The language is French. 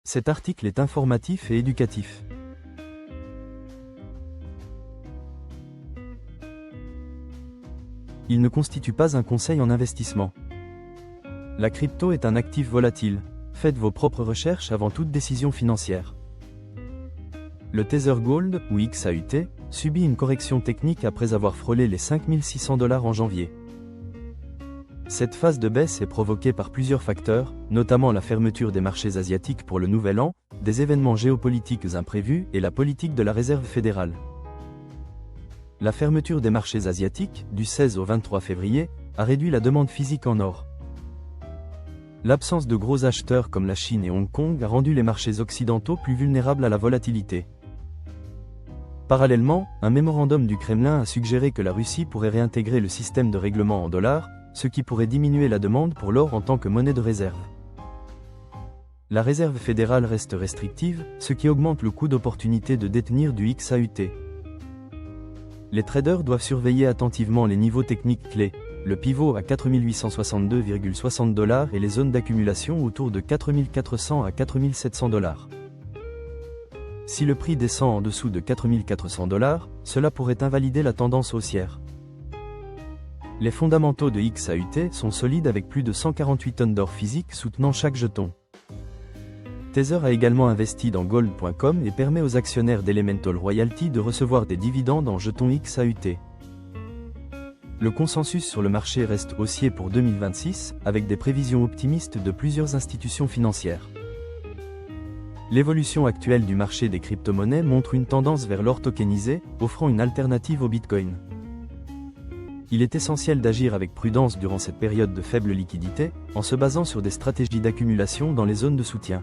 Cet article est informatif et éducatif. Il ne constitue pas un conseil en investissement. La crypto est un actif volatile. Faites vos propres recherches avant toute décision financière. Le Tether Gold, ou XAUT, subit une correction technique après avoir frôlé les 5600 $ en janvier. Cette phase de baisse est provoquée par plusieurs facteurs, notamment la fermeture des marchés asiatiques pour le Nouvel An, des événements géopolitiques imprévus et la politique de la Réserve fédérale. La fermeture des marchés asiatiques, du 16 au 23 février, a réduit la demande physique en or. L'absence de gros acheteurs comme la Chine et Hong Kong a rendu les marchés occidentaux plus vulnérables à la volatilité. Parallèlement, un mémorandum du Kremlin a suggéré que la Russie pourrait réintégrer le système de règlement en dollars, ce qui pourrait diminuer la demande pour l'or en tant que monnaie de réserve. La Réserve fédérale reste restrictive, ce qui augmente le coût d'opportunité de détenir du XAUT. Les traders doivent surveiller attentivement les niveaux techniques clés, le pivot à 4862,60 $ et les zones d'accumulation autour de 4400 à 4700 $. Si le prix descend en dessous de 4400 $, cela pourrait invalider la tendance haussière. Les fondamentaux de XAUT sont solides avec plus de 148 tonnes d'or physique soutenant chaque jeton. Tether a également investi dans Gold.com et permet aux actionnaires d'Elemental Royalty de recevoir des dividendes en jetons XAUT. Le consensus sur le marché reste haussier pour 2026, avec des prévisions optimistes de plusieurs institutions financières. L'évolution actuelle du marché des crypto-monnaies montre une tendance vers l'or tokenisé, offrant une alternative au Bitcoin. Il est essentiel d'agir avec prudence durant cette période de faible liquidité, en se basant sur des stratégies d'accumulation dans les zones de soutien.